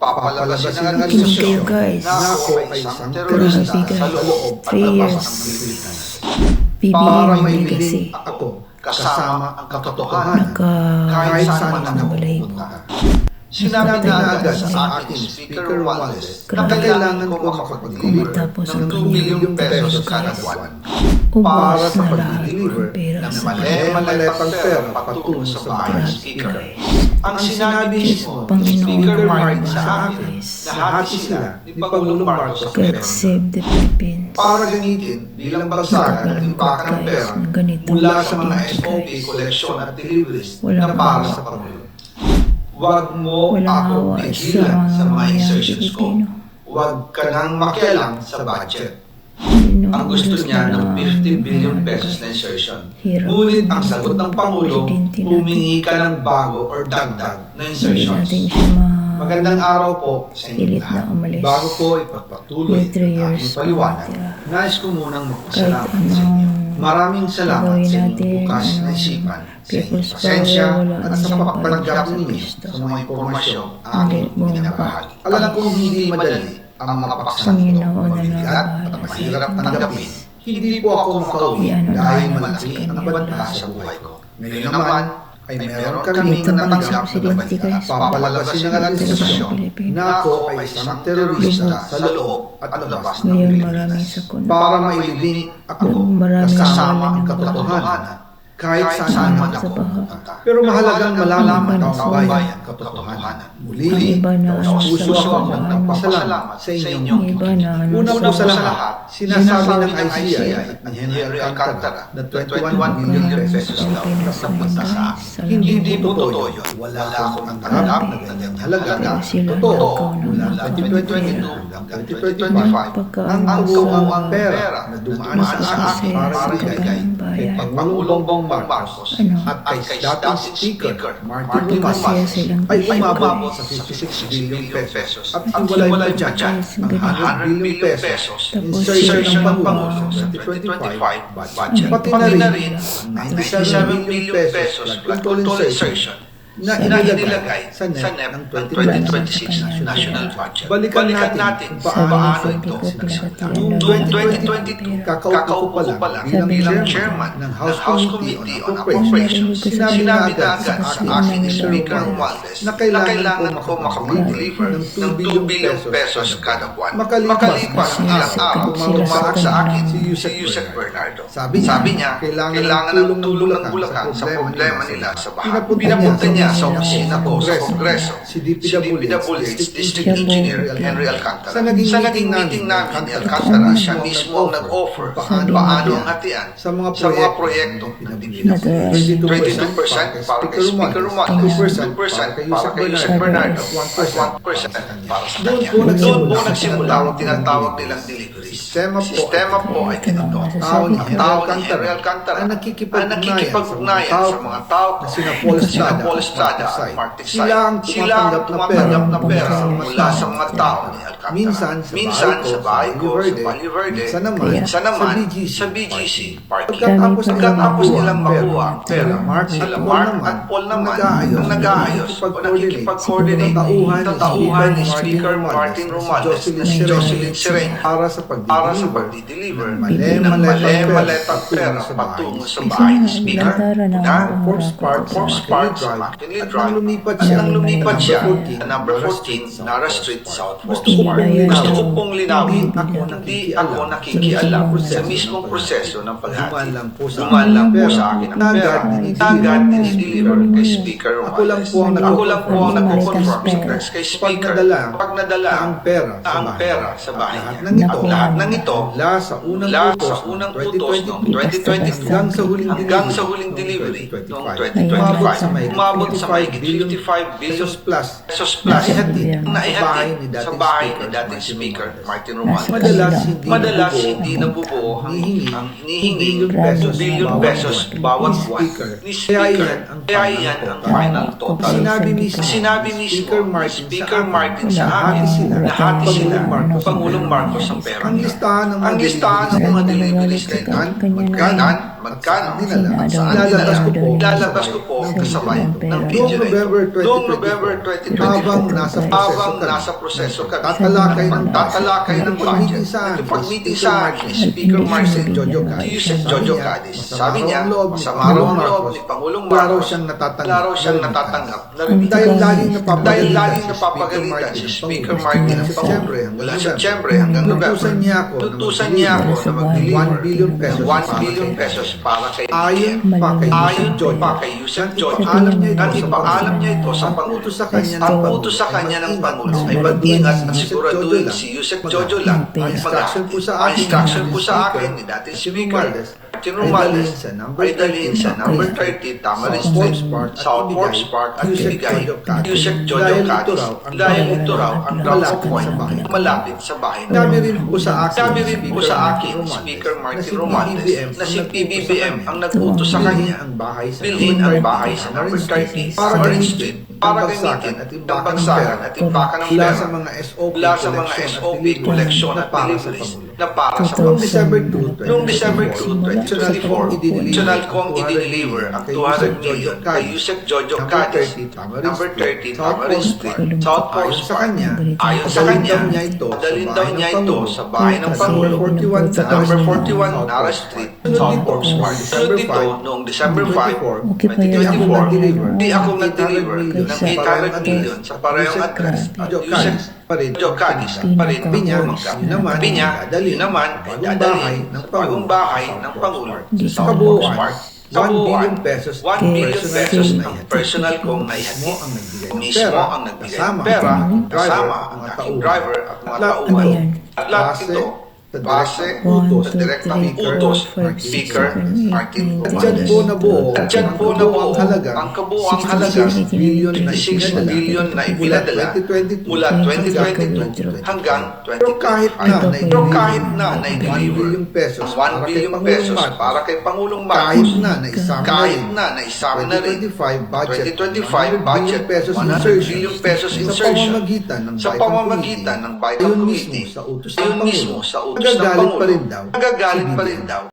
papalabasin ng Kayo administrasyon guys, na ako ay isang terorista grabe sa guys, loob at 3 labas years ng Pilipinas. BBM Para legacy. maililing ako kasama ang katotohanan kahit saan man ako Nakabalay. pupunta. Sinabi na agad sa akin Speaker Romualdez na kailangan ko makapag-deliver Tapos ng ang 2 billion pesos kada buwan para Ubus sa na lahat pag-deliver ng pera ng sa mali-maletang pera patungo sa bahay ng Speaker. Ang sinabi mismo ni Panginoon, Speaker Martin Lord, sa akin guys. na hati sila ni Pangulong Marcos sa God pera save the Philippines. para gamitin bilang bagsakan at impakan ng pera mula sa mga SOP, collection at deliveries na para sa Pangulo. Huwag mo Walang ako awa pigilan sa mga mga insertions ko. Pilipino. Huwag ka nang makialam sa budget. Pinoy Ang gusto Diyos niya na ng lang 50 billion ang pesos na insertion. hirap. Ngunit ang sagot ng Pangulo, Presidente natin. humingi ka ng bago or dagdag na Hindi insertions. natin siya Magandang araw po sa inyo pilit lahat. na umalis. Bago po ipagpatuloy May 3 ang years aking pa paliwanag, natira. nais ko munang Kahit magpasalamat sa inyo. anong Maraming salamat gagawin sa inyong natin, bukas na anong isipan, sa inyong people's pasensya power, wala at sa namang pagpapanggap parang ninyo gusto. sa mga impormasyong Hindi, aking bumaba. binabahagi. Alam kong hindi madali ang mga paksa Panginoon nito, na mabibigat at nabahala mahirap sa tanggapin. Hindi po ako makauwi Iyan ang dahil naman malaki sa ang kanya. banta sa buhay ko. Ngayon naman, ay meron kaming Ito ang natanggap na presidente, balita. guys. Papalabasin ng administrasyon na ako ay isang terorista sa loob at labas ng Ngayon Pilipinas. maraming sakuna. Para mailibing ako Maraming kasama wala ang ng katotohanan kahit saan man ako Sa baha. pupunta. Pero mahalagang malaman ng Iba na taong bayan ang katotohanan. Muli, Ang iba na sa ano puso sa ako baha. nagpapasalamat sa inyong Yung iba na ano Una sa po sa baha. lahat, sinasabi ng ICI at Henry Alcantara na 21 billion pesos daw ang napunta sa akin. Hindi po totoo yun. Wala akong tanggap na ganyang halaga na totoo mula 2022 hanggang 2025 ang ang pera na dumaan sa akin para ibigay kay Pangulong Bongbong Marcos at kay dating Speaker Martin Romualdez ay umabot sa 56 billion pesos at iwalay pa dyan ang 100 billion pesos insertion ng Pangulo sa 2025 budget. Pati na rin ang 97 billion pesos flood control insertion na inilagay sa NEP ng 2026 national budget. Balikan natin kung paano ito sinasabi. Noong 2022, kakaupo pa lang bilang chairman ng House Committee on Appropriations, sinabi na agad sa akin ni Speaker Romualdez na kailangan ko makapag-deliver ng 2 billion pesos kada buwan. Makalipas ang ilang araw, tumawag sa akin si Yusek Bernardo. Sabi niya, kailangan ng tulong ng Bulacan sa problema nila sa baha. Pinapunta niya sa opisina ko sa Kongreso, si DPWH District Engineer Henry Alcantara. Sa naging meeting namin ni Alcantara, siya mismo ang nag-offer paano ang hatian sa mga proyekto ng DPWH. 22% para kay Speaker Romualdez, 2% para kay Yusek Bernardo, 1% para sa kanya. Doon po nagsimula ang tinatawag nilang delivery. Sistema po ay tinatawag. Ang tao ni Henry Alcantara ang nakikipag-ugnayan sa mga tao na sina Paul Estrada at Martin Sila ang tumatanggap na pera mula sa mga tao ni Alcantara. Minsan sa bahay ko sa Valle Verde, minsan naman sa BGC parking. Pagkatapos nilang makuha ang pera, sila Mark at Paul naman ang nag-aayos o nakikipag-coordinate tatauhan ni Speaker Martin Romualdez na si Jocelyn Serena para sa pagdi-deliver ng mali-maletang pera patungo sa bahay ni Speaker na Forbes Park sa McKinley Drive at nang lumipat siya sa number 14 Nara Street, South Forbes Park. Gusto ko pong linawin, hindi ako nakikialam sa mismong proseso ng paghati. Dumaan lang po sa akin ang pera. Agad dinideliver kay Speaker Romualdez. Ako lang po ang nagko-confirm kay Speaker pag nadala ang pera sa bahay niya. At lahat ng ito mula sa unang utos noong 2022 hanggang sa huling delivery noong 2025. Umabot sa mahigit 55 billion pesos plus na ihatid sa bahay ni dating Speaker Martin Romualdez. Madalas hindi nabubuo ang hinihingi 2 billion pesos bawat buwan ni Speaker. Kaya yan ang final total. Sinabi ni Speaker Martin sa akin na hati sila Pangulong Marcos ang pera niya. Ang listahan ng mga deliveries na magkano, saan dinala. Lalabas ko po kasabay ng PGRA. Noong November 2022, habang nasa proseso kami, tatalakay ng budget. Nagpag-meeting sa akin, Speaker Marcel Yusek Jojo Cadiz. Sabi niya, masama raw ang loob ni Pangulong Marcos, klaro siyang natatanggap. Dahil laging napapagalitan si Speaker Martin ng Pangulo. Mula Setyembre hanggang November, nutusan niya ako na mag-deliver ng 1 billion pesos para kay Ayon pa kay Yusek Jojo. At ipaalam niya ito sa Pangulo. Ang utos sa kanya ng Pangulo ay mag-ingat at siguraduhin si Yusek Jojo lang ang instruction po sa akin ni dating Speaker Martin Romualdez ay dalhin sa number 30 Tamarind Street, South Forbes Park at ibigay Yusek Jojo Cadiz dahil ito raw ang drop-off point malapit sa bahay na Sabi rin po sa akin ni Speaker Martin Romualdez na si PBBM ang nag-utos sa kanya bilhin ang bahay sa number 30 Tamarind Street para gamitin ang bagsakan at impakan ng mula pera mula sa mga SOP collection at deliveries na para sa Pangulo. Noong December 2, 2024, optional kong i-deliver ang 200 million kay Yusek Jojo Cadiz, number 30 Tamarind Street, South Forbes Park. Ayon sa kanya, dalhin daw niya ito sa bahay ng Pangulo sa number 41 Nara Street, South Forbes Park. Sunod dito, noong December 5, 2024, di ako nag-deliver ng 800 million sa parehong address at Yusek Jojo Cadiz pa rin Pinya, dali naman ay dadalhin ng bagong bahay ng Pangulo sa South Forbes Park. Sa buuan, 1 billion pesos ang personal kong naihatid. Mismo ang nagbigay ng pera kasama ang aking driver at mga tauhan. Lahat ito base sa direktang utos ng Speaker Martin Romualdez. Diyan po nabuo ang kabuuang halaga 56 billion na ipinadala mula 2022 hanggang 2025. Pero kahit na na-deliver ang 1 billion pesos para kay Pangulong Marcos, kahit na naisama na rin 2025 budget 100 billion pesos insertion sa pamamagitan ng Bayad Committee, yun mismo sa utos ng Pangulo, nagagalit pa rin daw